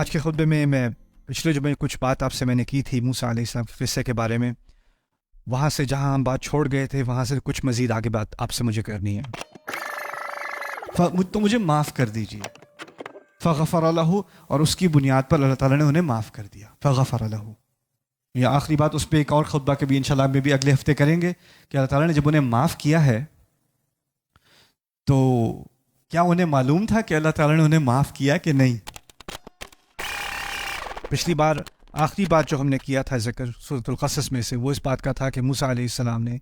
آج کے خطبے میں پچھلے جمعے کچھ بات آپ سے میں نے کی تھی موسیٰ علیہ السلام کے قصے کے بارے میں. وہاں سے جہاں ہم بات چھوڑ گئے تھے وہاں سے کچھ مزید آگے بات آپ سے مجھے کرنی ہے. تو مجھے معاف کر دیجیے. فغفر لہ، اور اس کی بنیاد پر اللہ تعالیٰ نے انہیں معاف کر دیا. فغفر لہ، یہ آخری بات. اس پہ ایک اور خطبہ کے بھی انشاءاللہ میں بھی اگلے ہفتے کریں گے کہ اللہ تعالیٰ نے جب انہیں معاف کیا ہے تو کیا انہیں معلوم تھا کہ اللہ تعالیٰ نے انہیں معاف کیا کہ نہیں؟ پچھلی بار آخری بات جو ہم نے کیا تھا ذکر سورۃ القصص میں سے، وہ اس بات کا تھا کہ موسیٰ علیہ السلام نے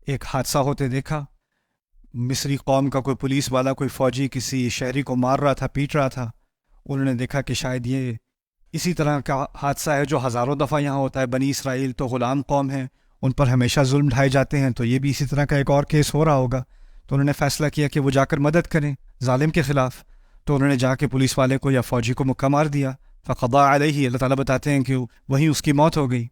ایک حادثہ ہوتے دیکھا. مصری قوم کا کوئی پولیس والا، کوئی فوجی کسی شہری کو مار رہا تھا، پیٹ رہا تھا. انہوں نے دیکھا کہ شاید یہ اسی طرح کا حادثہ ہے جو ہزاروں دفعہ یہاں ہوتا ہے. بنی اسرائیل تو غلام قوم ہیں، ان پر ہمیشہ ظلم ڈھائے جاتے ہیں، تو یہ بھی اسی طرح کا ایک اور کیس ہو رہا ہوگا. تو انہوں نے فیصلہ کیا کہ وہ جا کر مدد کریں ظالم کے خلاف. تو انہوں نے جا کے پولیس والے کو یا فوجی کو مکہ مار دیا. فقضى علیہ، اللہ تعالیٰ بتاتے ہیں کہ وہیں اس کی موت ہو گئی.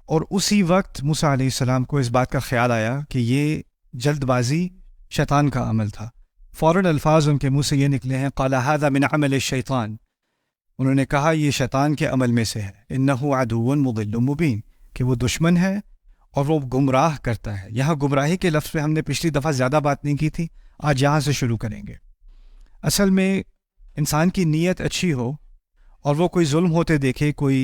اور اسی وقت موسیٰ علیہ السلام کو اس بات کا خیال آیا کہ یہ جلد بازی شیطان کا عمل تھا. فوراً الفاظ ان کے منہ سے یہ نکلے ہیں، قال هذا من عمل الشیطان. انہوں نے کہا یہ شیطان کے عمل میں سے ہے. انه عدو مضل مبین، کہ وہ دشمن ہے اور وہ گمراہ کرتا ہے. یہاں گمراہی کے لفظ پہ ہم نے پچھلی دفعہ زیادہ بات نہیں کی تھی، آج یہاں سے شروع کریں گے. اصل میں انسان کی نیت اچھی ہو اور وہ کوئی ظلم ہوتے دیکھے، کوئی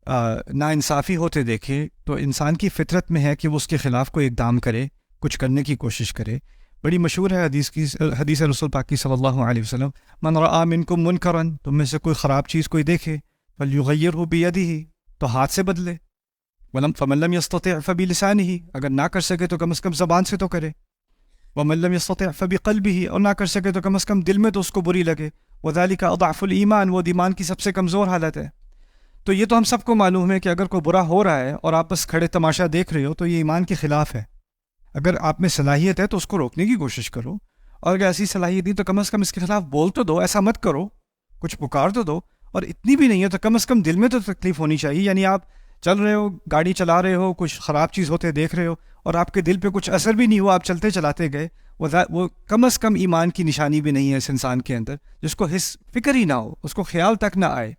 ناانصافی ہوتے دیکھے، تو انسان کی فطرت میں ہے کہ وہ اس کے خلاف کوئی اقدام کرے، کچھ کرنے کی کوشش کرے. بڑی مشہور ہے حدیث رسول پاک صلی اللہ علیہ وسلم، من رآ منکم منکرا، تم میں سے کوئی خراب چیز کوئی دیکھے، فلیغیرہ بیدہ، تو ہاتھ سے بدلے. فمن لم یستطع فبلسانہ، اگر نہ کر سکے تو کم از کم زبان سے تو کرے. ومن لم یستطع فبقلبہ، اور نہ کر سکے تو کم از کم دل میں تو اس کو بری لگے. وذالک اضعف الایمان، وہ ایمان کی سب سے کمزور حالت ہے. تو یہ تو ہم سب کو معلوم ہے کہ اگر کوئی برا ہو رہا ہے اور آپ بس کھڑے تماشا دیکھ رہے ہو تو یہ ایمان کے خلاف ہے. اگر آپ میں صلاحیت ہے تو اس کو روکنے کی کوشش کرو، اور اگر ایسی صلاحیت نہیں تو کم از کم اس کے خلاف بول تو دو. ایسا مت کرو، کچھ پکار تو دو. اور اتنی بھی نہیں ہے تو کم از کم دل میں تو تکلیف ہونی چاہیے. یعنی آپ چل رہے ہو، گاڑی چلا رہے ہو، کچھ خراب چیز ہوتے دیکھ رہے ہو اور آپ کے دل پہ کچھ اثر بھی نہیں ہوا، آپ چلتے چلاتے گئے، وہ کم از کم ایمان کی نشانی بھی نہیں ہے اس انسان کے اندر، جس کو فکر ہی نہ ہو، اس کو خیال تک نہ آئے.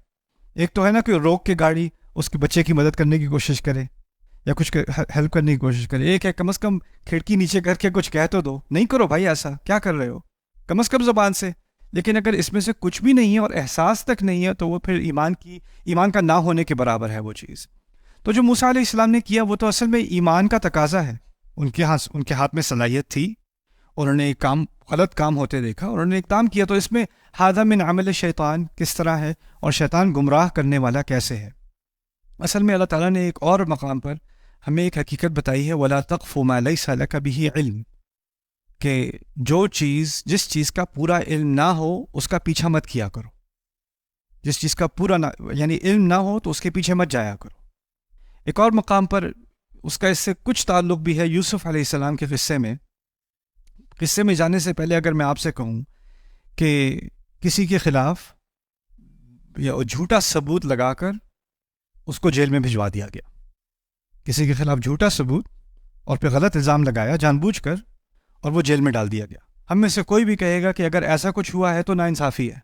ایک تو ہے نا کہ روک کے گاڑی اس کے بچے کی مدد کرنے کی کوشش کرے یا کچھ ہیلپ کرنے کی کوشش کرے. ایک ہے کم از کم کھڑکی نیچے کر کے کچھ کہہ تو دو. نہیں کرو بھائی، ایسا کیا کر رہے ہو، کم از کم زبان سے. لیکن اگر اس میں سے کچھ بھی نہیں ہے اور احساس تک نہیں ہے تو وہ پھر ایمان کا نہ ہونے کے برابر ہے وہ چیز. تو جو موسیٰ علیہ السلام نے کیا وہ تو اصل میں ایمان کا تقاضا ہے. ان کے ہاتھ میں صلاحیت تھی، انہوں نے ایک غلط کام ہوتے دیکھا اور انہوں نے اقدام کیا. تو اس میں ھذا من عمل شیطان کس طرح ہے اور شیطان گمراہ کرنے والا کیسے ہے. اصل میں اللہ تعالیٰ نے ایک اور مقام پر ہمیں ایک حقیقت بتائی ہے، وَلَا تَقْفُ مَا لَيْسَ لَكَ بِهِ عِلْم، کہ جس چیز کا پورا علم نہ ہو اس کا پیچھا مت کیا کرو. جس چیز کا پورا یعنی علم نہ ہو تو اس کے پیچھے مت جایا کرو. ایک اور مقام پر اس کا اس سے کچھ تعلق بھی ہے یوسف علیہ السلام کے قصے میں جانے سے پہلے اگر میں آپ سے کہوں کہ کسی کے خلاف یا جھوٹا ثبوت لگا کر اس کو جیل میں بھجوا دیا گیا، کسی کے خلاف جھوٹا ثبوت اور پھر غلط الزام لگایا جان بوجھ کر اور وہ جیل میں ڈال دیا گیا. ہم میں سے کوئی بھی کہے گا کہ اگر ایسا کچھ ہوا ہے تو ناانصافی ہے،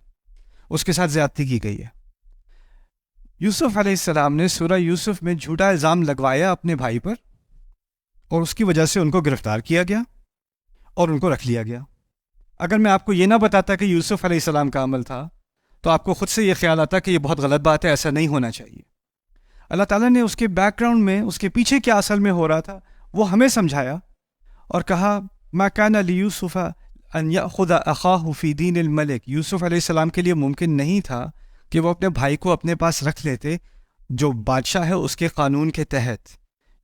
اس کے ساتھ زیادتی کی گئی ہے. یوسف علیہ السلام نے سورہ یوسف میں جھوٹا الزام لگوایا اپنے بھائی پر اور اس کی وجہ سے ان کو گرفتار کیا گیا اور ان کو رکھ لیا گیا. اگر میں آپ کو یہ نہ بتاتا کہ یوسف علیہ السلام کا عمل تھا تو آپ کو خود سے یہ خیال آتا کہ یہ بہت غلط بات ہے، ایسا نہیں ہونا چاہیے. اللہ تعالیٰ نے اس کے بیک گراؤنڈ میں، اس کے پیچھے کیا اصل میں ہو رہا تھا وہ ہمیں سمجھایا اور کہا ما کان لیوسف ان یأخذ اخاہ فی دین الملک. یوسف علیہ السلام کے لیے ممکن نہیں تھا کہ وہ اپنے بھائی کو اپنے پاس رکھ لیتے جو بادشاہ ہے اس کے قانون کے تحت.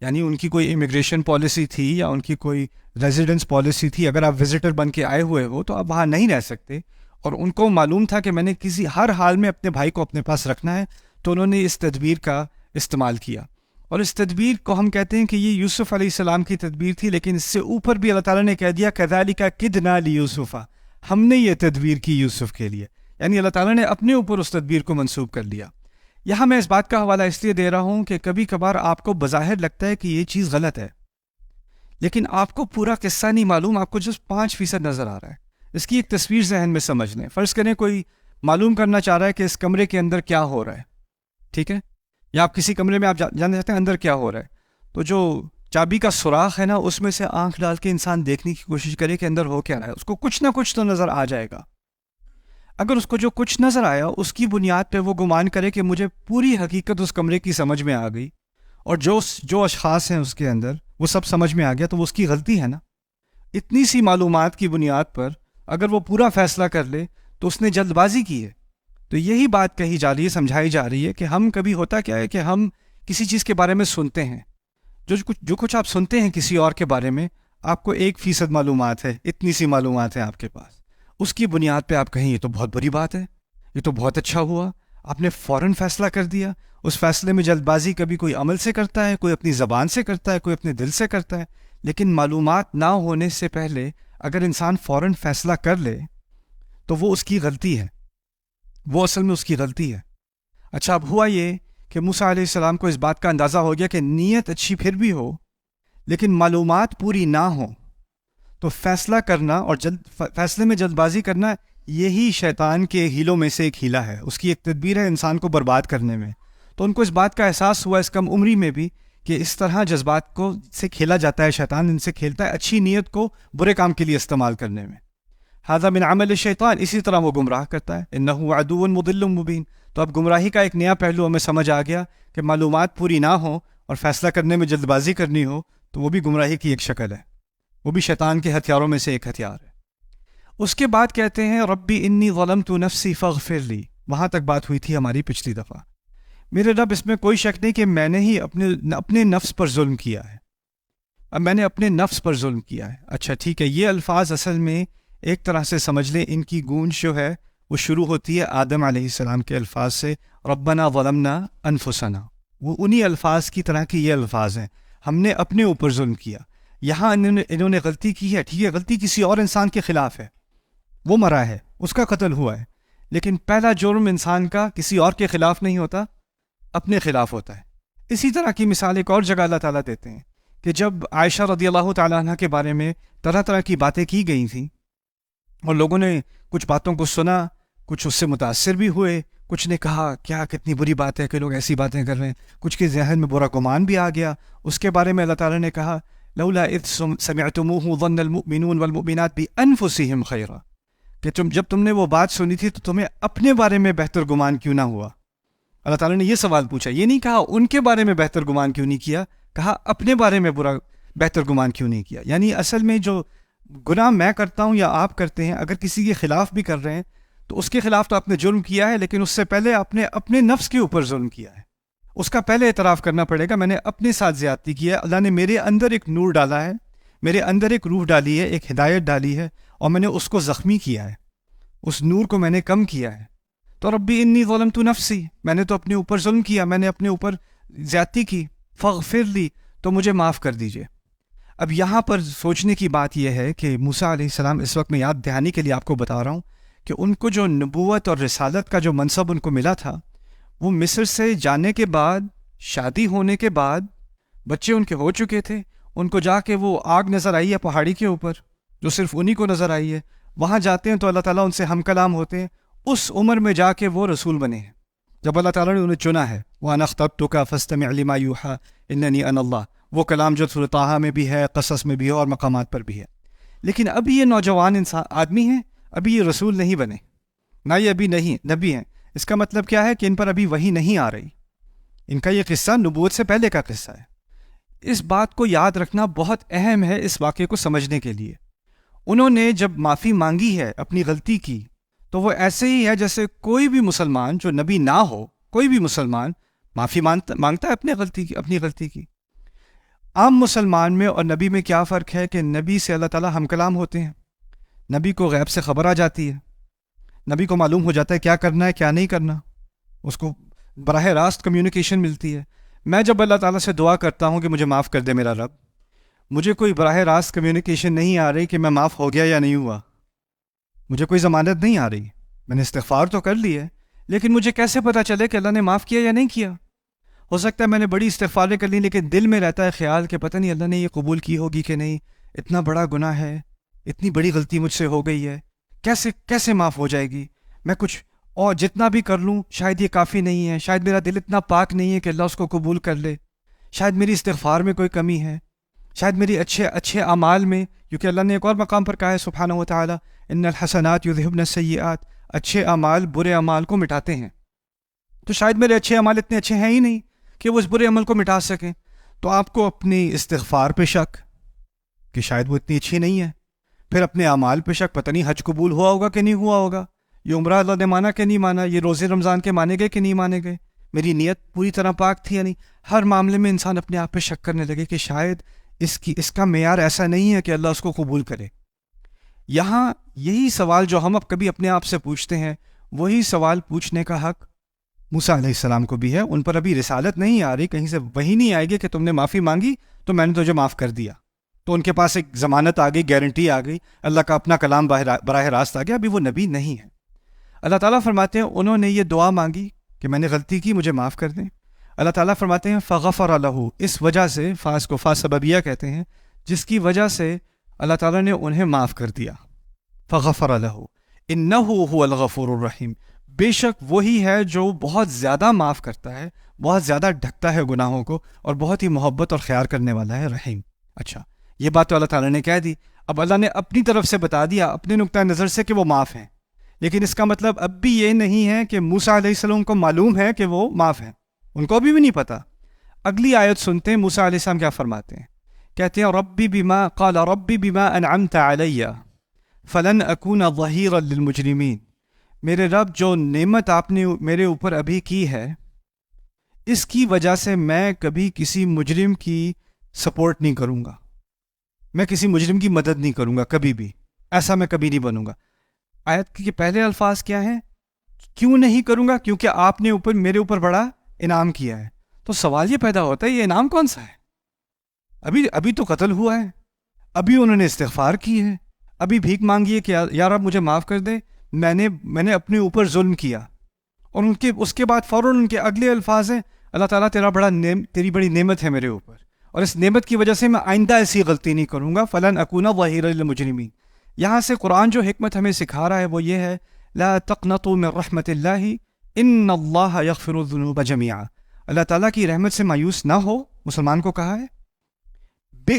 یعنی ان کی کوئی امیگریشن پالیسی تھی یا ان کی کوئی ریزیڈنس پالیسی تھی، اگر آپ وزٹر بن کے آئے ہوئے ہو تو آپ وہاں نہیں رہ سکتے، اور ان کو معلوم تھا کہ میں نے ہر حال میں اپنے بھائی کو اپنے پاس رکھنا ہے. تو انہوں نے اس تدبیر کا استعمال کیا، اور اس تدبیر کو ہم کہتے ہیں کہ یہ یوسف علیہ السلام کی تدبیر تھی. لیکن اس سے اوپر بھی اللہ تعالیٰ نے کہہ دیا کذالک کدنا لیوسف، ہم نے یہ تدبیر کی یوسف کے لیے. یعنی اللہ تعالیٰ نے اپنے اوپر اس تدبیر کو منسوب کر لیا. یہاں میں اس بات کا حوالہ اس لیے دے رہا ہوں کہ کبھی کبھار آپ کو بظاہر لگتا ہے کہ یہ چیز غلط ہے، لیکن آپ کو پورا قصہ نہیں معلوم، آپ کو جس 5% نظر آ رہا ہے. اس کی ایک تصویر ذہن میں سمجھ لیں. فرض کریں کوئی معلوم کرنا چاہ رہا ہے کہ اس کمرے کے اندر کیا ہو رہا ہے، ٹھیک ہے، یا آپ کسی کمرے میں آپ جاننا چاہتے ہیں اندر کیا ہو رہا ہے، تو جو چابی کا سوراخ ہے نا، اس میں سے آنکھ ڈال کے انسان دیکھنے کی کوشش کرے کہ اندر ہو کیا رہا ہے، اس کو کچھ نہ کچھ تو نظر آ جائے گا۔ اگر اس کو جو کچھ نظر آیا اس کی بنیاد پہ وہ گمان کرے کہ مجھے پوری حقیقت اس کمرے کی سمجھ میں آ گئی اور جو اشخاص ہیں اس کے اندر وہ سب سمجھ میں آ گیا، تو وہ اس کی غلطی ہے نا۔ اتنی سی معلومات کی بنیاد پر اگر وہ پورا فیصلہ کر لے تو اس نے جلد بازی کی ہے۔ تو یہی بات کہی جا رہی ہے، سمجھائی جا رہی ہے کہ ہم کبھی ہوتا کیا ہے کہ ہم کسی چیز کے بارے میں سنتے ہیں، جو کچھ آپ سنتے ہیں کسی اور کے بارے میں، آپ کو 1% معلومات ہے، اتنی سی معلومات ہے آپ کے پاس، اس کی بنیاد پہ آپ کہیں یہ تو بہت بڑی بات ہے، یہ تو بہت اچھا ہوا، آپ نے فوراً فیصلہ کر دیا۔ اس فیصلے میں جلد بازی کبھی کوئی عمل سے کرتا ہے، کوئی اپنی زبان سے کرتا ہے، کوئی اپنے دل سے کرتا ہے، لیکن معلومات نہ ہونے سے پہلے اگر انسان فوراً فیصلہ کر لے تو وہ اس کی غلطی ہے، وہ اصل میں اس کی غلطی ہے۔ اچھا، اب ہوا یہ کہ موسیٰ علیہ السلام کو اس بات کا اندازہ ہو گیا کہ نیت اچھی پھر بھی ہو لیکن معلومات پوری نہ ہو تو فیصلہ کرنا اور فیصلے میں جلد بازی کرنا یہی شیطان کے ہیلوں میں سے ایک ہیلا ہے، اس کی ایک تدبیر ہے انسان کو برباد کرنے میں۔ تو ان کو اس بات کا احساس ہوا اس کم عمری میں بھی کہ اس طرح جذبات کو سے کھیلا جاتا ہے، شیطان ان سے کھیلتا ہے اچھی نیت کو برے کام کے لیے استعمال کرنے میں۔ ھذا من عمل الشیطان، اسی طرح وہ گمراہ کرتا ہے، انہ عدو مضل مبین۔ تو اب گمراہی کا ایک نیا پہلو ہمیں سمجھ آ گیا کہ معلومات پوری نہ ہوں اور فیصلہ کرنے میں جلد بازی کرنی ہو تو وہ بھی گمراہی کی ایک شکل ہے، وہ بھی شیطان کے ہتھیاروں میں سے ایک ہتھیار ہے۔ اس کے بعد کہتے ہیں ربی انی ظلمت نفسی فاغفر لی، وہاں تک بات ہوئی تھی ہماری پچھلی دفعہ۔ میرے رب، اس میں کوئی شک نہیں کہ میں نے ہی اپنے نفس پر ظلم کیا ہے، اب میں نے اپنے نفس پر ظلم کیا ہے۔ اچھا ٹھیک ہے، یہ الفاظ اصل میں ایک طرح سے سمجھ لیں ان کی گونج جو ہے وہ شروع ہوتی ہے آدم علیہ السلام کے الفاظ سے، ربنا ظلمنا انفسنا، وہ انہی الفاظ کی طرح کی یہ الفاظ ہیں، ہم نے اپنے اوپر ظلم کیا۔ یہاں انہوں نے غلطی کی ہے، ٹھیک ہے، غلطی کسی اور انسان کے خلاف ہے، وہ مرا ہے، اس کا قتل ہوا ہے، لیکن پہلا جرم انسان کا کسی اور کے خلاف نہیں ہوتا، اپنے خلاف ہوتا ہے۔ اسی طرح کی مثال ایک اور جگہ اللہ تعالیٰ دیتے ہیں کہ جب عائشہ رضی اللہ تعالیٰ عنہ کے بارے میں طرح طرح کی باتیں کی گئی تھیں اور لوگوں نے کچھ باتوں کو سنا، کچھ اس سے متاثر بھی ہوئے، کچھ نے کہا کیا کتنی بری بات ہے کہ لوگ ایسی باتیں کر رہے ہیں، کچھ کے ذہن میں برا گمان بھی آ گیا، اس کے بارے میں اللہ تعالیٰ نے کہا لولا اذ سمعتموه ظن المؤمنون والمؤمنات بانفسهم خیرا، کہ جب تم نے وہ بات سنی تھی تو تمہیں اپنے بارے میں بہتر گمان کیوں نہ ہوا۔ اللہ تعالیٰ نے یہ سوال پوچھا، یہ نہیں کہا ان کے بارے میں بہتر گمان کیوں نہیں کیا، کہا اپنے بارے میں بہتر گمان کیوں نہیں کیا۔ یعنی اصل میں جو گناہ میں کرتا ہوں یا آپ کرتے ہیں، اگر کسی کے خلاف بھی کر رہے ہیں تو اس کے خلاف تو آپ نے جرم کیا ہے، لیکن اس سے پہلے آپ نے اپنے نفس کے اوپر ظلم کیا ہے، اس کا پہلے اعتراف کرنا پڑے گا، میں نے اپنے ساتھ زیادتی کی ہے، اللہ نے میرے اندر ایک نور ڈالا ہے، میرے اندر ایک روح ڈالی ہے، ایک ہدایت ڈالی ہے، اور میں نے اس کو زخمی کیا ہے، اس نور کو میں نے کم کیا ہے۔ تو ربی انی ظلمت نفسی، میں نے تو اپنے اوپر ظلم کیا، میں نے اپنے اوپر زیادتی کی، فاغفر لی، تو مجھے معاف کر دیجئے۔ اب یہاں پر سوچنے کی بات یہ ہے کہ موسیٰ علیہ السلام، اس وقت میں یاد دہانی کے لیے آپ کو بتا رہا ہوں کہ ان کو جو نبوت اور رسالت کا جو منصب ان کو ملا تھا، وہ مصر سے جانے کے بعد، شادی ہونے کے بعد، بچے ان کے ہو چکے تھے، ان کو جا کے وہ آگ نظر آئی ہے پہاڑی کے اوپر جو صرف انہی کو نظر آئی ہے، وہاں جاتے ہیں تو اللہ تعالیٰ ان سے ہم کلام ہوتے ہیں، اس عمر میں جا کے وہ رسول بنے ہیں جب اللہ تعالیٰ نے انہیں چنا ہے۔ وَأَنَا اخْتَرْتُكَ فَاسْتَمِعْ لِمَا يُوحَىٰ إِنَّنِي أَنَا اللَّهُ، وہ کلام جو سورۃ طٰہٰ میں بھی ہے، قصص میں بھی ہے اور مقامات پر بھی ہے۔ لیکن ابھی یہ نوجوان آدمی ہیں، ابھی یہ رسول نہیں بنے، نہ یہ ابھی نہیں نبی ہیں۔ اس کا مطلب کیا ہے کہ ان پر ابھی وحی نہیں آ رہی، ان کا یہ قصہ نبوت سے پہلے کا قصہ ہے۔ اس بات کو یاد رکھنا بہت اہم ہے اس واقعے کو سمجھنے کے لیے۔ انہوں نے جب معافی مانگی ہے اپنی غلطی کی، تو وہ ایسے ہی ہے جیسے کوئی بھی مسلمان جو نبی نہ ہو، کوئی بھی مسلمان معافی مانگتا ہے اپنی غلطی کی۔ عام مسلمان میں اور نبی میں کیا فرق ہے کہ نبی سے اللہ تعالیٰ ہم کلام ہوتے ہیں، نبی کو غیب سے خبر آ جاتی ہے، نبی کو معلوم ہو جاتا ہے کیا کرنا ہے کیا نہیں کرنا، اس کو براہ راست کمیونیکیشن ملتی ہے۔ میں جب اللہ تعالیٰ سے دعا کرتا ہوں کہ مجھے معاف کر دے میرا رب، مجھے کوئی براہ راست کمیونیکیشن نہیں آ رہی کہ میں معاف ہو گیا یا نہیں ہوا، مجھے کوئی ضمانت نہیں آ رہی۔ میں نے استغفار تو کر لی ہے، لیکن مجھے کیسے پتہ چلے کہ اللہ نے معاف کیا یا نہیں کیا؟ ہو سکتا ہے میں نے بڑی استغفاریں کر لی، لیکن دل میں رہتا ہے خیال کہ پتہ نہیں اللہ نے یہ قبول کی ہوگی کہ نہیں، اتنا بڑا گناہ ہے، اتنی بڑی غلطی مجھ سے ہو گئی ہے، کیسے معاف ہو جائے گی؟ میں کچھ اور جتنا بھی کر لوں شاید یہ کافی نہیں ہے، شاید میرا دل اتنا پاک نہیں ہے کہ اللہ اس کو قبول کر لے، شاید میری استغفار میں کوئی کمی ہے، شاید میری اچھے اعمال میں، کیونکہ اللہ نے ایک اور مقام پر کہا ہے سبحانہ و تعالیٰ ان الحسنات یذہبن السیئات، اچھے اعمال برے اعمال کو مٹاتے ہیں، تو شاید میرے اچھے اعمال اتنے اچھے ہیں ہی نہیں کہ وہ اس برے عمل کو مٹا سکیں. تو آپ کو اپنی استغفار پہ شک کہ شاید وہ اتنی اچھی نہیں ہے، پھر اپنے اعمال پہ شک، پتہ نہیں حج قبول ہوا ہوگا کہ نہیں ہوا ہوگا، یہ عمرہ اللہ نے مانا کہ نہیں مانا، یہ روزے رمضان کے مانے گئے کہ نہیں مانے گئے، میری نیت پوری طرح پاک تھی یا نہیں. ہر معاملے میں انسان اپنے آپ پہ شک کرنے لگے کہ شاید اس کا معیار ایسا نہیں ہے کہ اللہ اس کو قبول کرے. یہاں یہی سوال جو ہم اب کبھی اپنے آپ سے پوچھتے ہیں، وہی سوال پوچھنے کا حق موسیٰ علیہ السلام کو بھی ہے. ان پر ابھی رسالت نہیں آ رہی، کہیں سے وہی نہیں آئے گی کہ تم نے معافی مانگی تو میں نے تجھے معاف کر دیا، تو ان کے پاس ایک ضمانت آ گئی، گارنٹی آ گئی، اللہ کا اپنا کلام براہ راست آ گیا. ابھی وہ نبی نہیں ہے. اللہ تعالیٰ فرماتے ہیں انہوں نے یہ دعا مانگی کہ میں نے غلطی کی، مجھے معاف کر دیں. اللہ تعالیٰ فرماتے ہیں فغفر لہ، اس وجہ سے، فاس کو فا سببیہ کہتے ہیں، جس کی وجہ سے اللہ تعالیٰ نے انہیں معاف کر دیا. فغفر لہ انہ هو الغفور الرحیم، بے شک وہی ہے جو بہت زیادہ معاف کرتا ہے، بہت زیادہ ڈھکتا ہے گناہوں کو، اور بہت ہی محبت اور خیال کرنے والا ہے، رحیم. اچھا، یہ بات تو اللہ تعالیٰ نے کہہ دی. اب اللہ نے اپنی طرف سے بتا دیا، اپنے نقطۂ نظر سے، کہ وہ معاف ہیں، لیکن اس کا مطلب اب بھی یہ نہیں ہے کہ موسیٰ علیہ السلام کو معلوم ہے کہ وہ معاف ہیں، ان کو ابھی بھی نہیں پتا. اگلی آیت سنتے ہیں موسیٰ علیہ السلام کیا فرماتے ہیں. کہتے ہیں ربی بما قال ربی بما انعمت علی فلن اکون ظہیرا للمجرمین، میرے رب جو نعمت آپ نے میرے اوپر ابھی کی ہے، اس کی وجہ سے میں کبھی کسی مجرم کی سپورٹ نہیں کروں گا، میں کسی مجرم کی مدد نہیں کروں گا کبھی بھی، ایسا میں کبھی نہیں بنوں گا. آیت کے پہلے الفاظ کیا ہیں؟ کیوں نہیں کروں گا؟ کیونکہ آپ نے میرے اوپر بڑا انعام کیا ہے. تو سوال یہ پیدا ہوتا ہے یہ انعام کون سا ہے؟ ابھی تو قتل ہوا ہے، ابھی انہوں نے استغفار کی ہے، ابھی بھیک مانگی ہے کہ یا رب مجھے معاف کر دے، میں نے اپنے اوپر ظلم کیا. اور اس کے بعد فوراً ان کے اگلے الفاظ ہیں اللہ تعالیٰ تیری بڑی نعمت ہے میرے اوپر، اور اس نعمت کی وجہ سے میں آئندہ ایسی غلطی نہیں کروں گا، فلن اکون ظہیرا للمجرمین. یہاں سے قرآن جو حکمت ہمیں سکھا رہا ہے وہ یہ ہے لا تقنطوا من رحمت اللہ ان اللہ یغفر الذنوب جميعا. اللہ تعالیٰ کی رحمت سے مایوس نہ ہو، مسلمان کو کہا ہے.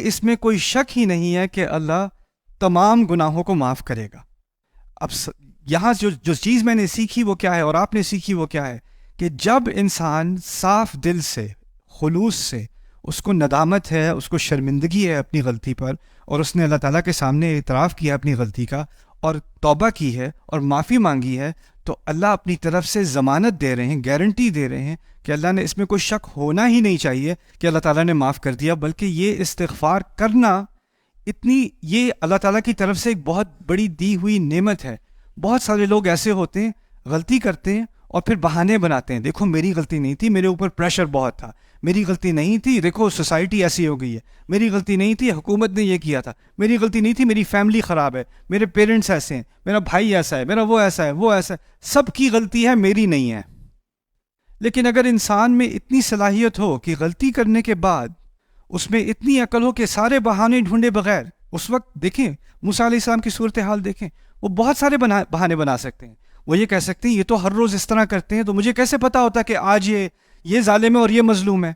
اس میں کوئی شک ہی نہیں ہے کہ اللہ تمام گناہوں کو معاف کرے گا. اب یہاں جو چیز میں نے سیکھی وہ کیا ہے اور آپ نے سیکھی وہ کیا ہے کہ جب انسان صاف دل سے، خلوص سے، اس کو ندامت ہے، اس کو شرمندگی ہے اپنی غلطی پر، اور اس نے اللہ تعالیٰ کے سامنے اعتراف کیا اپنی غلطی کا اور توبہ کی ہے اور معافی مانگی ہے، تو اللہ اپنی طرف سے ضمانت دے رہے ہیں، گارنٹی دے رہے ہیں کہ اللہ نے، اس میں کوئی شک ہونا ہی نہیں چاہیے کہ اللہ تعالیٰ نے معاف کر دیا، بلکہ یہ استغفار کرنا یہ اللہ تعالیٰ کی طرف سے ایک بہت بڑی دی ہوئی نعمت ہے. بہت سارے لوگ ایسے ہوتے ہیں، غلطی کرتے ہیں اور پھر بہانے بناتے ہیں، دیکھو میری غلطی نہیں تھی، میرے اوپر پریشر بہت تھا، میری غلطی نہیں تھی، دیکھو سوسائٹی ایسی ہو گئی ہے، میری غلطی نہیں تھی، حکومت نے یہ کیا تھا، میری غلطی نہیں تھی، میری فیملی خراب ہے، میرے پیرنٹس ایسے ہیں، میرا بھائی ایسا ہے، میرا وہ ایسا ہے، وہ ایسا ہے، سب کی غلطی ہے، میری نہیں ہے. لیکن اگر انسان میں اتنی صلاحیت ہو کہ غلطی کرنے کے بعد اس میں اتنی عقل ہو کہ سارے بہانے ڈھونڈے بغیر، اس وقت دیکھیں موسیٰ علیہ السلام کی صورتحال دیکھیں، وہ بہت سارے بہانے بنا سکتے ہیں. وہ یہ کہہ سکتے ہیں یہ تو ہر روز اس طرح کرتے ہیں، تو مجھے کیسے پتا ہوتا کہ آج یہ ظالم ہے اور یہ مظلوم ہے؟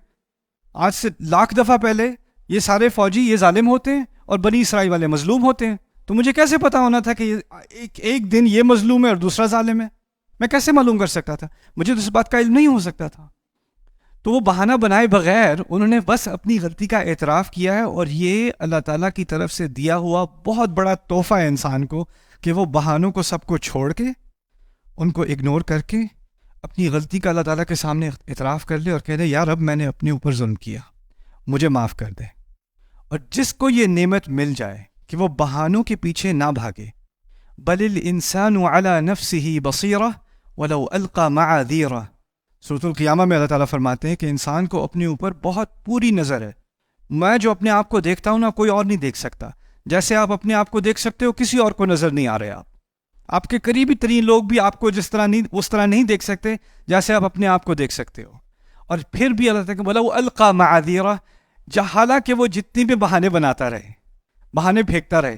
آج سے لاکھ دفعہ پہلے یہ سارے فوجی یہ ظالم ہوتے ہیں اور بنی اسرائیل والے مظلوم ہوتے ہیں، تو مجھے کیسے پتا ہونا تھا کہ ایک دن یہ مظلوم ہے اور دوسرا ظالم ہے؟ میں کیسے معلوم کر سکتا تھا؟ مجھے تو اس بات کا علم نہیں ہو سکتا تھا. تو وہ بہانہ بنائے بغیر انہوں نے بس اپنی غلطی کا اعتراف کیا ہے، اور یہ اللہ تعالیٰ کی طرف سے دیا ہوا بہت بڑا تحفہ ہے انسان کو کہ وہ بہانوں کو سب کو چھوڑ کے، ان کو اگنور کر کے، اپنی غلطی کا اللہ تعالیٰ کے سامنے اعتراف کر لے اور کہہ دے یا رب میں نے اپنے اوپر ظلم کیا، مجھے معاف کر دے. اور جس کو یہ نعمت مل جائے کہ وہ بہانوں کے پیچھے نہ بھاگے، بل الانسان علی نفسہ بصیرہ ولو القى معاذیرہ، سورۃ القیامہ میں اللہ تعالیٰ فرماتے ہیں کہ انسان کو اپنے اوپر بہت پوری نظر ہے. میں جو اپنے آپ کو دیکھتا ہوں نا، کوئی اور نہیں دیکھ سکتا. جیسے آپ اپنے آپ کو دیکھ سکتے ہو، کسی اور کو نظر نہیں آ رہے. آپ کے قریبی ترین لوگ بھی آپ کو اس طرح نہیں دیکھ سکتے جیسے آپ اپنے آپ کو دیکھ سکتے ہو. اور پھر بھی اللہ تعالیٰ بولا وہ القى معاذیرہ، حالانکہ وہ جتنی بھی بہانے بناتا رہے، بہانے پھینکتا رہے،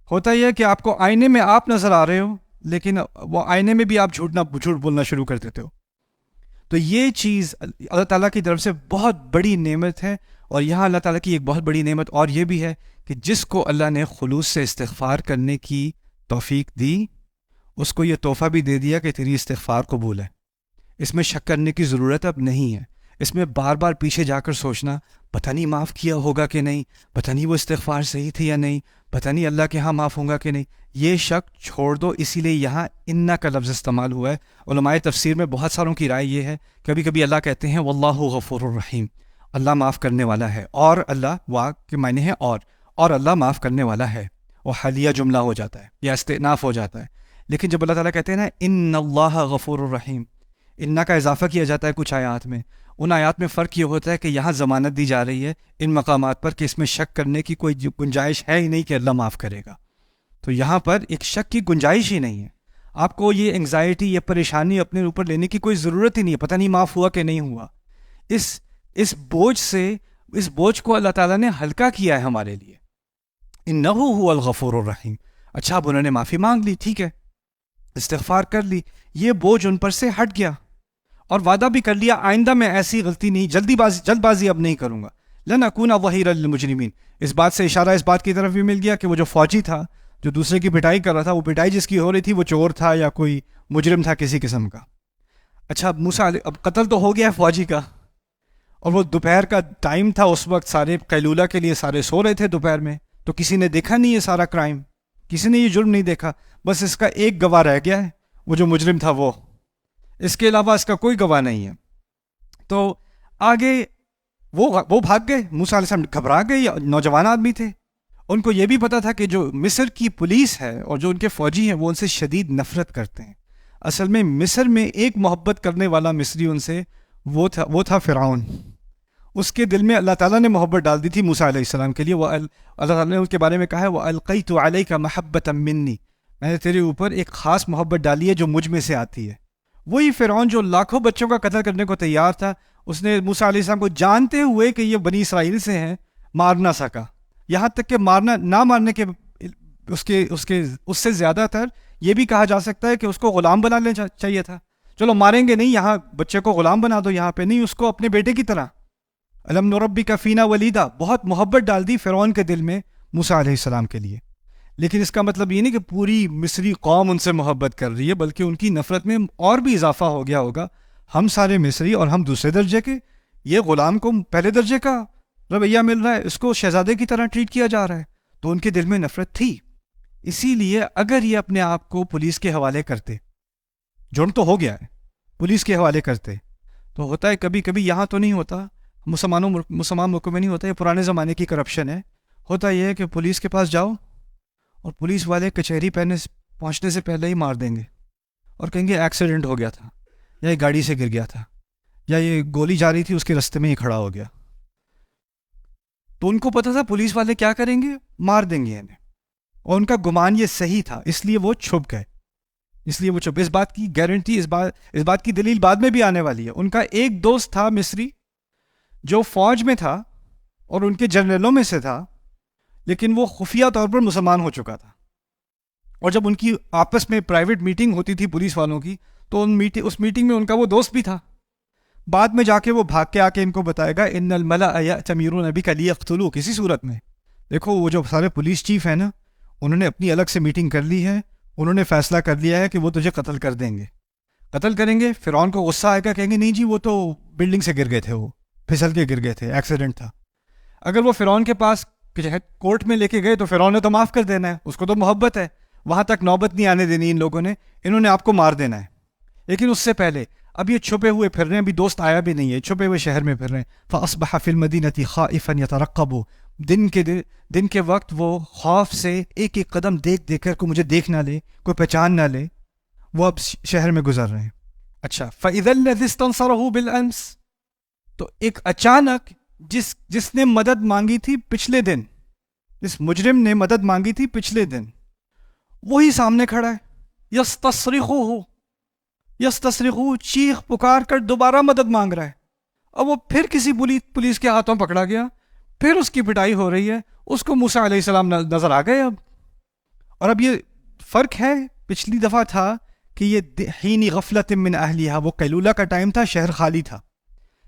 ہوتا یہ ہے کہ آپ کو آئینے میں آپ نظر آ رہے ہو لیکن وہ آئینے میں بھی آپ جھوٹ بولنا شروع کر دیتے ہو. تو یہ چیز اللہ تعالیٰ کی طرف سے بہت بڑی نعمت ہے. اور یہاں اللہ تعالیٰ کی ایک بہت بڑی نعمت اور یہ بھی ہے کہ جس کو اللہ نے خلوص سے استغفار کرنے کی توفیق دی اس کو یہ تحفہ بھی دے دیا کہ تیری استغفار قبول ہے. اس میں شک کرنے کی ضرورت اب نہیں ہے. اس میں بار بار پیچھے جا کر سوچنا پتہ نہیں معاف کیا ہوگا کہ نہیں, پتہ نہیں وہ استغفار صحیح تھی یا نہیں, پتہ نہیں اللہ کے ہاں معاف ہوگا کہ نہیں, یہ شک چھوڑ دو. اسی لیے یہاں انا کا لفظ استعمال ہوا ہے. علماء تفسیر میں بہت ساروں کی رائے یہ ہے, کبھی کبھی اللہ کہتے ہیں واللہ غفور الرحیم, اللہ معاف کرنے والا ہے, اور اللہ وا کے معنی ہے اور اللہ معاف کرنے والا ہے, وہ حالیہ جملہ ہو جاتا ہے یا استئناف ہو جاتا ہے. لیکن جب اللہ تعالیٰ کہتے ہیں نا ان اللہ غفور الرحیم, انا کا اضافہ کیا جاتا ہے کچھ آیات میں. ان آیات میں فرق یہ ہوتا ہے کہ یہاں ضمانت دی جا رہی ہے ان مقامات پر کہ اس میں شک کرنے کی کوئی گنجائش ہے ہی نہیں کہ اللہ معاف کرے گا. تو یہاں پر ایک شک کی گنجائش ہی نہیں ہے. آپ کو یہ انگزائٹی یہ پریشانی اپنے اوپر لینے کی کوئی ضرورت ہی نہیں ہے, پتہ نہیں معاف ہوا کہ نہیں ہوا. اس بوجھ کو اللہ تعالیٰ نے ہلکا کیا ہے ہمارے لیے. انہ هو الغفور الرحیم. اچھا اب انہوں نے معافی مانگ لی, ٹھیک ہے, استغفار کر لی, یہ بوجھ ان پر سے ہٹ گیا اور وعدہ بھی کر لیا آئندہ میں ایسی غلطی نہیں, جلد بازی اب نہیں کروں گا. لنکون ظہیرا للمجرمین. اس بات سے اشارہ اس بات کی طرف بھی مل گیا کہ وہ جو فوجی تھا جو دوسرے کی پٹائی کر رہا تھا, وہ پٹائی جس کی ہو رہی تھی وہ چور تھا یا کوئی مجرم تھا کسی قسم کا. اچھا اب قتل تو ہو گیا فوجی کا, اور وہ دوپہر کا ٹائم تھا, اس وقت سارے قیلولہ کے لیے سارے سو رہے تھے دوپہر میں, تو کسی نے دیکھا نہیں یہ سارا کرائم, کسی نے یہ جرم نہیں دیکھا. بس اس کا ایک گواہ رہ گیا ہے, وہ جو مجرم تھا وہ, اس کے علاوہ اس کا کوئی گواہ نہیں ہے. تو آگے وہ بھاگ گئے. موسیٰ علیہ السلام گھبرا گئے, نوجوان آدمی تھے, ان کو یہ بھی پتا تھا کہ جو مصر کی پولیس ہے اور جو ان کے فوجی ہیں وہ ان سے شدید نفرت کرتے ہیں. اصل میں مصر میں ایک محبت کرنے والا مصری ان سے وہ تھا فرعون. اس کے دل میں اللہ تعالیٰ نے محبت ڈال دی تھی موسیٰ علیہ السلام کے لیے. وہ اللہ تعالیٰ نے اس کے بارے میں کہا ہے وَأَلْقَيْتُ عَلَيْكَ مَحَبَّةً مِّنِّي, میں نے تیرے اوپر ایک خاص محبت ڈالی ہے جو مجھ میں سے آتی ہے. وہی فرعون جو لاکھوں بچوں کا قتل کرنے کو تیار تھا, اس نے موسیٰ علیہ السلام کو جانتے ہوئے کہ یہ بنی اسرائیل سے ہیں مار نہ سکا. یہاں تک کہ نہ مارنے کے اس سے زیادہ تر یہ بھی کہا جا سکتا ہے کہ اس کو غلام بنا لینا چاہیے تھا. چلو ماریں گے نہیں, یہاں بچے کو غلام بنا دو, یہاں پہ نہیں, اس کو اپنے بیٹے کی طرح. الم نربک فینا ولیدا, بہت محبت ڈال دی فرعون کے دل میں موسیٰ علیہ السلام کے لیے. لیکن اس کا مطلب یہ نہیں کہ پوری مصری قوم ان سے محبت کر رہی ہے, بلکہ ان کی نفرت میں اور بھی اضافہ ہو گیا ہوگا. ہم سارے مصری اور ہم دوسرے درجے کے, یہ غلام کو پہلے درجے کا رویہ مل رہا ہے, اس کو شہزادے کی طرح ٹریٹ کیا جا رہا ہے. تو ان کے دل میں نفرت تھی. اسی لیے اگر یہ اپنے آپ کو پولیس کے حوالے کرتے, جرم تو ہو گیا ہے, پولیس کے حوالے کرتے, تو ہوتا ہے کبھی کبھی, یہاں تو نہیں ہوتا, مسلمان ملکوں میں نہیں ہوتا, یہ پرانے زمانے کی کرپشن ہے. ہوتا یہ ہے کہ پولیس کے پاس جاؤ اور پولیس والے کچہری پہنچنے سے پہلے ہی مار دیں گے اور کہیں گے ایکسیڈنٹ ہو گیا تھا, یا یہ گاڑی سے گر گیا تھا, یا یہ گولی جا رہی تھی اس کے رستے میں ہی کھڑا ہو گیا. تو ان کو پتا تھا پولیس والے کیا کریں گے, مار دیں گے انہیں, اور ان کا گمان یہ صحیح تھا, اس لیے وہ چھپ گئے. اس بات کی گارنٹی, اس بات کی دلیل بعد میں بھی آنے والی ہے. ان کا ایک دوست تھا مصری جو فوج میں تھا اور ان کے جنرلوں میں سے تھا, لیکن وہ خفیہ طور پر مسلمان ہو چکا تھا. اور جب ان کی آپس میں پرائیویٹ میٹنگ ہوتی تھی پولیس والوں کی, تو اس میٹنگ میں ان کا وہ دوست بھی تھا. بعد میں جا کے وہ بھاگ کے آ کے ان کو بتائے گا ان الملأ یأتمرون بک لیقتلوک. کسی صورت میں دیکھو, وہ جو سارے پولیس چیف ہیں نا, انہوں نے اپنی الگ سے میٹنگ کر لی ہے, انہوں نے فیصلہ کر لیا ہے کہ وہ تجھے قتل کر دیں گے, قتل کریں گے. فرعون کو غصہ آئے گا, کہیں گے نہیں جی وہ تو بلڈنگ سے گر گئے تھے, وہ پھسل کے گر گئے تھے, ایکسیڈنٹ تھا. اگر وہ فرعون کے پاس کورٹ میں لے کے گئے تو فرعون نے تو معاف کر دینا ہے, اس کو تو محبت ہے, وہاں تک نوبت نہیں آنے دینی ان لوگوں نے, انہوں نے آپ کو مار دینا ہے. لیکن اس سے پہلے اب یہ چھپے ہوئے پھر رہے ہیں, ابھی دوست آیا بھی نہیں ہے, چھپے ہوئے شہر میں پھر رہے ہیں. فَأَصْبَحَ فِي الْمَدِينَةِ خَائِفًا يَتَرَقَّبُ, دن کے وقت وہ خوف سے ایک ایک قدم دیکھ کر کوئی مجھے دیکھ نہ لے, کوئی پہچان نہ لے, وہ اب شہر میں گزر رہے ہیں. اچھا فَإِذَا الَّذِي اسْتَنصَرَهُ بِالْأَمْسِ, تو ایک اچانک جس نے مدد مانگی تھی پچھلے دن, جس مجرم نے مدد مانگی تھی پچھلے دن, وہی سامنے کھڑا ہے. یستصرخو, چیخ پکار کر دوبارہ مدد مانگ رہا ہے. اب وہ پھر کسی پولیس کے ہاتھوں پکڑا گیا, پھر اس کی پٹائی ہو رہی ہے, اس کو موسیٰ علیہ السلام نظر آ گئے اب. اور اب یہ فرق ہے پچھلی دفعہ تھا کہ یہ حین غفلت من اہلیہا، وہ قیلولہ کا ٹائم تھا، شہر خالی تھا.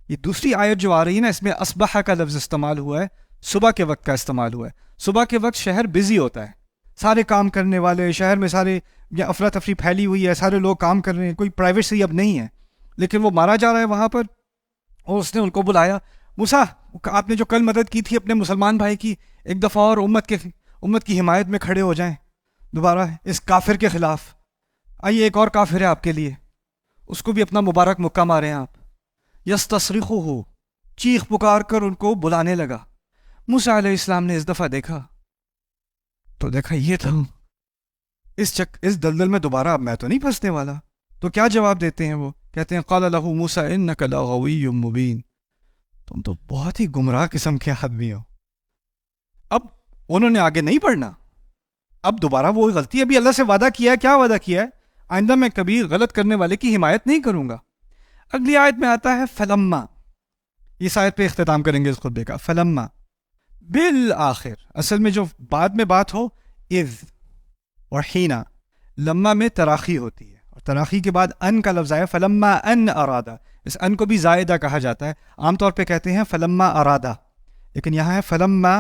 یہ دوسری آیت جو آ رہی ہے نا، اس میں اصبح کا لفظ استعمال ہوا ہے، صبح کے وقت کا استعمال ہوا ہے. صبح کے وقت شہر بزی ہوتا ہے، سارے کام کرنے والے، شہر میں سارے یا افراتفری پھیلی ہوئی ہے، سارے لوگ کام کر رہے ہیں، کوئی پرائیویسی اب نہیں ہے. لیکن وہ مارا جا رہا ہے وہاں پر، اور اس نے ان کو بلایا، موسیٰ آپ نے جو کل مدد کی تھی اپنے مسلمان بھائی کی، ایک دفعہ اور امت کی حمایت میں کھڑے ہو جائیں دوبارہ اس کافر کے خلاف. آئیے ایک اور کافر ہے آپ کے لیے، اس کو بھی اپنا مبارک مکہ ماریں آپ. یستصرخہ، چیخ پکار کر ان کو بلانے لگا. موسیٰ علیہ السلام نے اس دفعہ دیکھا تو دیکھا یہ تھا، اس دلدل میں دوبارہ اب میں تو نہیں پھنسنے والا. تو کیا جواب دیتے ہیں وہ؟ کہتے ہیں قال لہ موسیٰ انک لغوی مبین، تم تو بہت ہی گمراہ قسم کے آدمی ہو. اب انہوں نے آگے نہیں پڑھنا، اب دوبارہ وہ غلطی، ابھی اللہ سے وعدہ کیا ہے، کیا وعدہ کیا ہے؟ آئندہ میں کبھی غلط کرنے والے کی حمایت نہیں کروں گا. اگلی آیت میں آتا ہے فلما، اس آیت پہ اختتام کریں گے اس خطبے کا. فلما بالآخر، اصل میں جو بعد میں بات ہو اذ اور حینا، لما میں تراخی ہوتی ہے، اور تراخی کے بعد ان کا لفظ آیا فلما ان ارادہ. اس ان کو بھی زائدہ کہا جاتا ہے، عام طور پہ کہتے ہیں فلما ارادہ، لیکن یہاں ہے فلما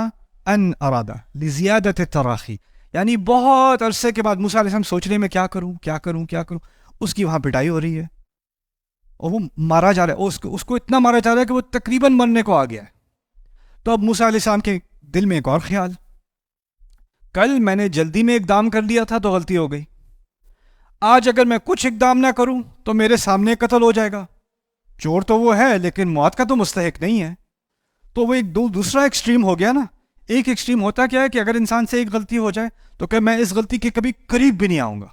ان ارادہ لزیادت التراخی، یعنی بہت عرصے کے بعد موسیٰ علیہ السلام سوچ رہے میں کیا کروں، اس کی وہاں پٹائی ہو رہی ہے اور وہ مارا جا رہا ہے، اس کو اتنا مارا جا رہا ہے کہ وہ تقریباً مرنے کو آ گیا ہے. تو اب موسیٰ علیہ السلام کے دل میں ایک اور خیال، کل میں نے جلدی میں اقدام کر لیا تھا تو غلطی ہو گئی، آج اگر میں کچھ اقدام نہ کروں تو میرے سامنے قتل ہو جائے گا. چور تو وہ ہے لیکن موت کا تو مستحق نہیں ہے. تو وہ ایک دوسرا ایکسٹریم ہو گیا نا. ایک ایکسٹریم ہوتا کیا ہے کہ اگر انسان سے ایک غلطی ہو جائے تو کہ میں اس غلطی کے کبھی قریب بھی نہیں آؤں گا،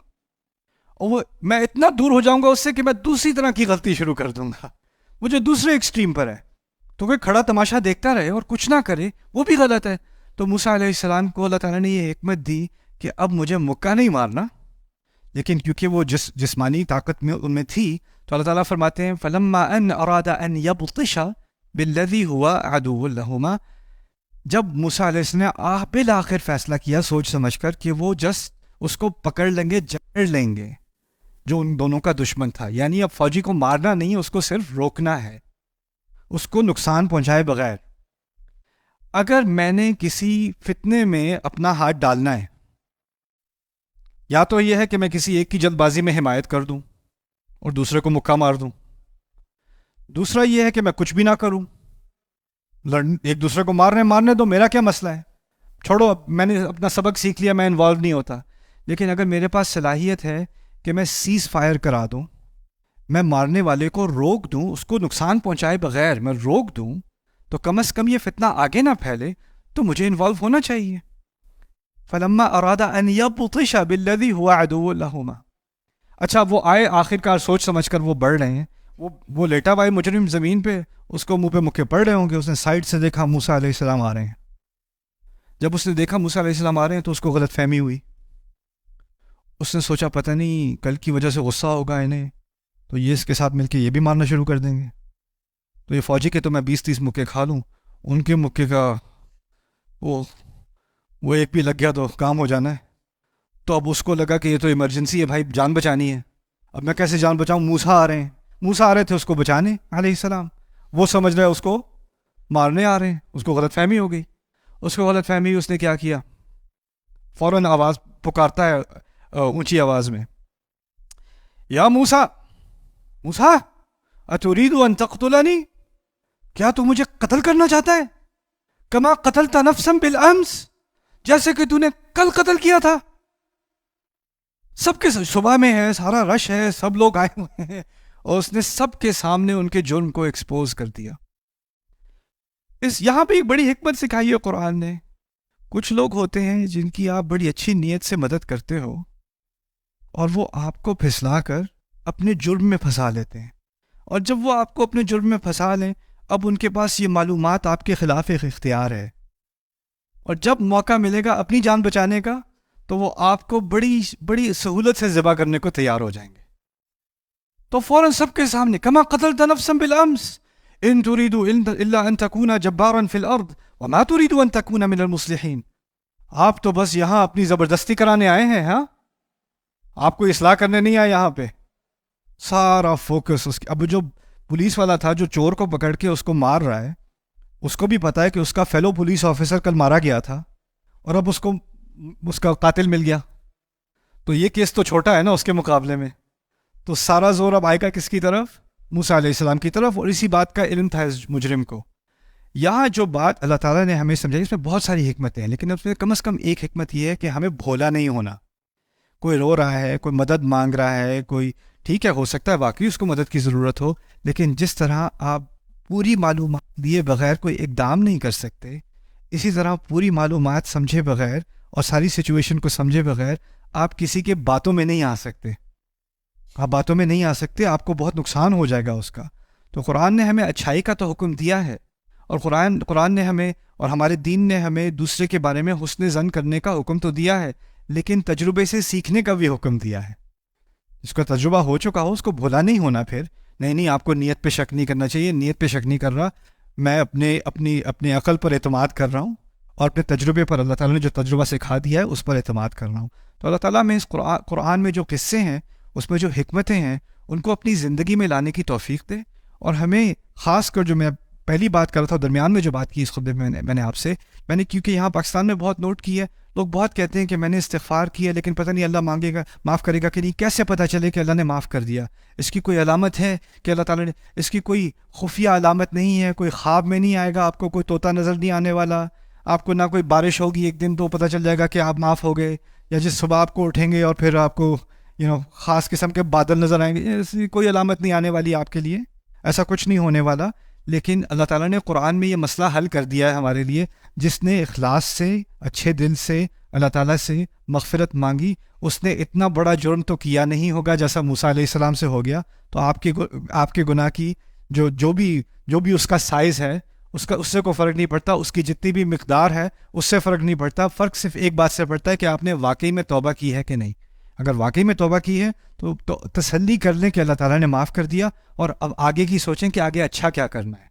اور وہ میں اتنا دور ہو جاؤں گا اس سے کہ میں دوسری طرح کی غلطی شروع کر دوں گا. وہ جو دوسرے ایکسٹریم پر ہے، تو کوئی کھڑا تماشا دیکھتا رہے اور کچھ نہ کرے، وہ بھی غلط ہے. تو موسیٰ علیہ السلام کو اللہ تعالیٰ نے یہ حکمت دی کہ اب مجھے مکہ نہیں مارنا، لیکن کیونکہ وہ جسمانی طاقت میں ان میں تھی، تو اللہ تعالیٰ فرماتے ہیں فلما ان اراد ان یبطش بالذی هو عدو لہما، جب موسیٰ علیہ السلام نے بالآخر فیصلہ کیا سوچ سمجھ کر کہ وہ اس کو پکڑ لیں گے، جکڑ لیں گے جو ان دونوں کا دشمن تھا. یعنی اب فوجی کو مارنا نہیں، اس کو صرف روکنا ہے، اس کو نقصان پہنچائے بغیر. اگر میں نے کسی فتنے میں اپنا ہاتھ ڈالنا ہے، یا تو یہ ہے کہ میں کسی ایک کی جلد بازی میں حمایت کر دوں اور دوسرے کو مکہ مار دوں، دوسرا یہ ہے کہ میں کچھ بھی نہ کروں، ایک دوسرے کو مارنے دو، میرا کیا مسئلہ ہے، چھوڑو، اب میں نے اپنا سبق سیکھ لیا، میں انوالو نہیں ہوتا. لیکن اگر میرے پاس صلاحیت ہے کہ میں سیز فائر کرا دوں، میں مارنے والے کو روک دوں، اس کو نقصان پہنچائے بغیر میں روک دوں، تو کم از کم یہ فتنہ آگے نہ پھیلے، تو مجھے انوالو ہونا چاہیے. فلما اراد ان یبطش بالذی هو عدو لہما. اچھا وہ آئے آخر کار، سوچ سمجھ کر وہ بڑھ رہے ہیں، وہ لیٹا ہوا ہے مجرم زمین پہ، اس کو منہ پہ مکے پڑ رہے ہوں گے. اس نے سائڈ سے دیکھا موسیٰ علیہ السلام آ رہے ہیں. جب اس نے دیکھا موسیٰ علیہ السلام آ رہے ہیں تو اس کو غلط فہمی ہوئی. اس نے سوچا پتہ نہیں کل کی وجہ سے غصہ ہوگا انہیں، تو یہ اس کے ساتھ مل کے یہ بھی مارنا شروع کر دیں گے. تو یہ فوجی کے تو میں 20-30 مکے کھا لوں، ان کے مکے کا وہ ایک بھی لگ گیا تو کام ہو جانا ہے. تو اب اس کو لگا کہ یہ تو ایمرجنسی ہے بھائی، جان بچانی ہے، اب میں کیسے جان بچاؤں؟ موسیٰ آ رہے تھے اس کو بچانے علیہ السلام، وہ سمجھ رہے اس کو مارنے آ رہے ہیں. اس کو غلط فہمی ہو گئی. اس نے کیا کیا؟ فوراً آواز پکارتا ہے اونچی آواز میں، یا موسیٰ اتريد ان تقتلنی، کیا تو مجھے قتل کرنا چاہتا ہے؟ کما قتلت نفسا بالامس، جیسے کہ تو نے کل قتل کیا تھا. سب کے صبح میں ہے، سارا رش ہے، سب لوگ آئے ہوئے ہیں، اور اس نے سب کے سامنے ان کے جرم کو ایکسپوز کر دیا. یہاں پہ ایک بڑی حکمت سکھائی ہے قرآن نے. کچھ لوگ ہوتے ہیں جن کی آپ بڑی اچھی نیت سے مدد کرتے ہو، اور وہ آپ کو پھسلا کر اپنے جرم میں پھنسا لیتے ہیں. اور جب وہ آپ کو اپنے جرم میں پھنسا لیں، اب ان کے پاس یہ معلومات آپ کے خلاف ایک اختیار ہے، اور جب موقع ملے گا اپنی جان بچانے کا تو وہ آپ کو بڑی سہولت سے ذبح کرنے کو تیار ہو جائیں گے. تو فوراً سب کے سامنے کما قتلت نفسا بالامس ان تريد الا ان تكون جبارا في الارض وما تريد ان تكون من المصلحين. آپ تو بس یہاں اپنی زبردستی کرانے آئے ہیں، ہاں؟ آپ کو اصلاح کرنے نہیں آیا یہاں پہ. سارا فوکس اس کی. اب جو پولیس والا تھا جو چور کو پکڑ کے اس کو مار رہا ہے، اس کو بھی پتا ہے کہ اس کا فیلو پولیس آفیسر کل مارا گیا تھا، اور اب اس کو اس کا قاتل مل گیا. تو یہ کیس تو چھوٹا ہے نا اس کے مقابلے میں. تو سارا زور اب آئے گا کس کی طرف؟ موسیٰ علیہ السلام کی طرف. اور اسی بات کا علم تھا اس مجرم کو. یہاں جو بات اللہ تعالیٰ نے ہمیں سمجھائی اس میں بہت ساری حکمتیں ہیں، لیکن اس میں کم از کم ایک حکمت یہ ہے کہ ہمیں بھولا نہیں ہونا. کوئی رو رہا ہے، کوئی مدد مانگ رہا ہے، کوئی ٹھیک ہے ہو سکتا ہے واقعی اس کو مدد کی ضرورت ہو، لیکن جس طرح آپ پوری معلومات دیے بغیر کوئی اقدام نہیں کر سکتے، اسی طرح پوری معلومات سمجھے بغیر اور ساری سچویشن کو سمجھے بغیر آپ کسی کے باتوں میں نہیں آ سکتے. آپ باتوں میں نہیں آ سکتے، آپ کو بہت نقصان ہو جائے گا اس کا. تو قرآن نے ہمیں اچھائی کا تو حکم دیا ہے، اور قرآن نے ہمیں اور ہمارے دین نے ہمیں دوسرے کے بارے میں حسن ظن کرنے کا حکم تو دیا ہے، لیکن تجربے سے سیکھنے کا بھی حکم دیا ہے. جس کا تجربہ ہو چکا ہو اس کو بھولا نہیں ہونا. پھر نہیں آپ کو نیت پہ شک نہیں کرنا چاہیے، نیت پہ شک نہیں کر رہا، میں اپنی عقل پر اعتماد کر رہا ہوں، اور اپنے تجربے پر اللہ تعالیٰ نے جو تجربہ سکھا دیا ہے اس پر اعتماد کر رہا ہوں. تو اللہ تعالیٰ میں اس قرآن میں جو قصے ہیں، اس میں جو حکمتیں ہیں، ان کو اپنی زندگی میں لانے کی توفیق دے. اور ہمیں خاص کر جو میں پہلی بات کر رہا تھا، درمیان میں جو بات کی اس خطبے میں نے آپ سے، میں نے کیونکہ یہاں پاکستان میں بہت نوٹ کی ہے، لوگ بہت کہتے ہیں کہ میں نے استغفار کیا لیکن پتہ نہیں اللہ مانگے گا، معاف کرے گا کہ نہیں. کیسے پتہ چلے کہ اللہ نے معاف کر دیا؟ اس کی کوئی علامت ہے کہ اللہ تعالیٰ نے؟ اس کی کوئی خفیہ علامت نہیں ہے. کوئی خواب میں نہیں آئے گا آپ کو، کوئی طوطا نظر نہیں آنے والا آپ کو، نہ کوئی بارش ہوگی ایک دن تو پتہ چل جائے گا کہ آپ معاف ہو گئے، یا جس صبح آپ کو اٹھیں گے اور پھر آپ کو خاص قسم کے بادل نظر آئیں گے. ایسی کوئی علامت نہیں آنے والی آپ کے لیے، ایسا کچھ نہیں ہونے والا. لیکن اللہ تعالیٰ نے قرآن میں یہ مسئلہ حل کر دیا ہے ہمارے لیے. جس نے اخلاص سے، اچھے دل سے اللہ تعالیٰ سے مغفرت مانگی، اس نے اتنا بڑا جرم تو کیا نہیں ہوگا جیسا موسیٰ علیہ السلام سے ہو گیا. تو آپ کے گناہ کی جو بھی اس کا سائز ہے، اس سے کوئی فرق نہیں پڑتا. اس کی جتنی بھی مقدار ہے اس سے فرق نہیں پڑتا. فرق صرف ایک بات سے پڑتا ہے کہ آپ نے واقعی میں توبہ کی ہے کہ نہیں. اگر واقعی میں توبہ کی ہے تو تسلی کر لیں کہ اللہ تعالیٰ نے معاف کر دیا، اور اب آگے کی سوچیں کہ آگے اچھا کیا کرنا ہے.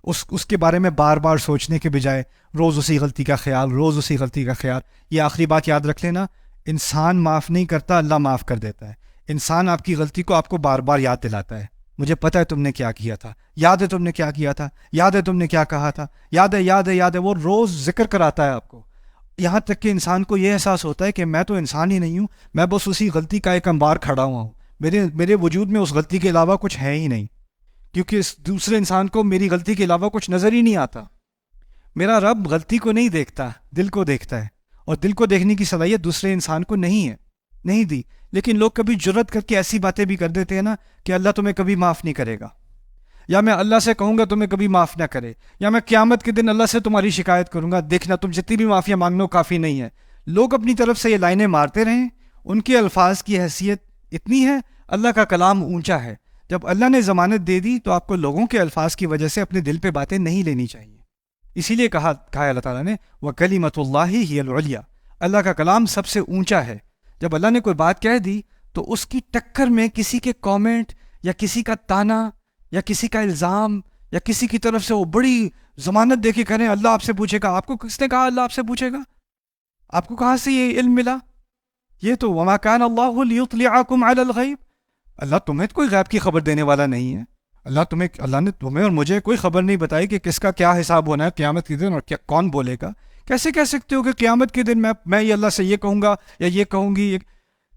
اس کے بارے میں بار بار سوچنے کے بجائے روز اسی غلطی کا خیال. یہ آخری بات یاد رکھ لینا، انسان معاف نہیں کرتا، اللہ معاف کر دیتا ہے. انسان آپ کی غلطی کو آپ کو بار بار یاد دلاتا ہے. مجھے پتہ ہے تم نے کیا کیا تھا، یاد ہے تم نے کیا کیا تھا، یاد ہے تم نے کیا کہا تھا، یاد ہے. وہ روز ذکر کراتا ہے آپ کو، یہاں تک کہ انسان کو یہ احساس ہوتا ہے کہ میں تو انسان ہی نہیں ہوں، میں بس اسی غلطی کا ایک انبار کھڑا ہوا ہوں. میرے وجود میں اس غلطی کے علاوہ کچھ ہے ہی نہیں، کیونکہ اس دوسرے انسان کو میری غلطی کے علاوہ کچھ نظر ہی نہیں آتا. میرا رب غلطی کو نہیں دیکھتا، دل کو دیکھتا ہے، اور دل کو دیکھنے کی صلاحیت دوسرے انسان کو نہیں دی. لیکن لوگ کبھی جرت کر کے ایسی باتیں بھی کر دیتے ہیں نا کہ اللہ تمہیں کبھی معاف نہیں کرے گا، یا میں اللہ سے کہوں گا تمہیں کبھی معاف نہ کرے، یا میں قیامت کے دن اللہ سے تمہاری شکایت کروں گا، دیکھنا تم جتنی بھی معافیاں مانگنو کافی نہیں ہے. لوگ اپنی طرف سے یہ لائنیں مارتے رہیں، ان کے الفاظ کی حیثیت اتنی ہے، اللہ کا کلام اونچا ہے. جب اللہ نے ضمانت دے دی تو آپ کو لوگوں کے الفاظ کی وجہ سے اپنے دل پہ باتیں نہیں لینی چاہیے. اسی لیے کہا اللہ تعالیٰ نے وَكَلِمَةُ اللَّهِ هِيَ الْعُلْيَا، اللہ کا کلام سب سے اونچا ہے. جب اللہ نے کوئی بات کہہ دی تو اس کی ٹکر میں کسی کے کامنٹ یا کسی کا تانا یا کسی کا الزام یا کسی کی طرف سے وہ بڑی ضمانت دے کے کہہ رہے ہیں اللہ آپ سے پوچھے گا. آپ کو کس نے کہا اللہ آپ سے پوچھے گا؟ آپ کو کہاں سے یہ علم ملا؟ یہ تو وَمَا كَانَ اللَّهُ لِيُطْلِعَكُمْ عَلَى الْغَيْبِ، اللہ تمہیں کوئی غیب کی خبر دینے والا نہیں ہے. اللہ نے تمہیں اور مجھے کوئی خبر نہیں بتائی کہ کس کا کیا حساب ہونا ہے قیامت کے دن اور کون بولے گا. کیسے کہہ سکتے ہو کہ قیامت کے دن میں یہ اللہ سے یہ کہوں گا یا یہ کہوں گی؟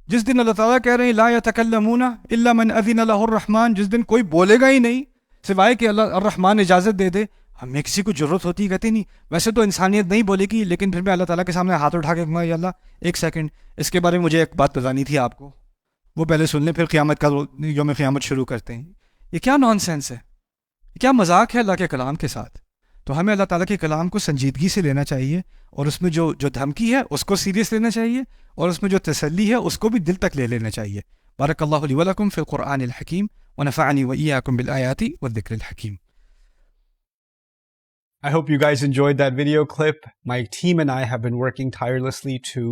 جس دن اللہ تعالیٰ کہہ رہے ہیں لا يتکلمون الا من اذن له الرحمن، جس دن کوئی بولے گا ہی نہیں سوائے کہ اللہ الرحمن اجازت دے دے. ہمیں کسی کو ضرورت ہوتی کہتے نہیں. ویسے تو انسانیت نہیں بولے گی، لیکن پھر میں اللہ تعالیٰ کے سامنے ہاتھ اٹھا کے کہوں گا یا اللہ ایک سیکنڈ، اس کے بارے میں مجھے ایک بات بتانی تھی آپ کو، وہ پہلے سن لیں، پھر قیامت کا یوم قیامت شروع کرتے ہیں. یہ کیا نان سینس ہے، یہ کیا مذاق ہے اللہ کے کلام کے ساتھ. تو ہمیں اللہ تعالیٰ کے کلام کو سنجیدگی سے لینا چاہیے، اور اس میں جو دھمکی ہے اس کو سیریس لینا چاہیے، اور اس میں جو تسلی ہے اس کو بھی دل تک لے لینا چاہیے. بارک اللہ لی ولکم فی القرآن الحکیم ونفعنی وإیاکم بالآیات والذکر الحکیم. I hope you guys enjoyed that video clip. My team and I have been working tirelessly to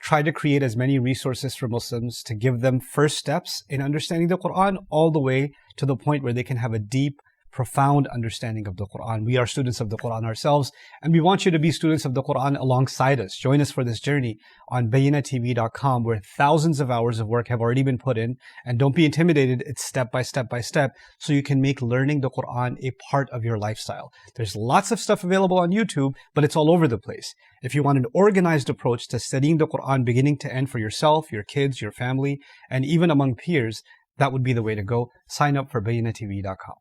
try to create as many resources for Muslims to give them first steps in understanding the Quran all the way to the point where they can have a deep, profound understanding of the Quran. We are students of the Quran ourselves, and we want you to be students of the Quran alongside us. Join us for this journey on BayyinaTV.com, where thousands of hours of work have already been put in. And don't be intimidated, it's step by step by step, so you can make learning the Quran a part of your lifestyle. There's lots of stuff available on YouTube, but it's all over the place. If you want an organized approach to studying the Quran beginning to end for yourself, your kids, your family, and even among peers, that would be the way to go. Sign up for BayyinaTV.com.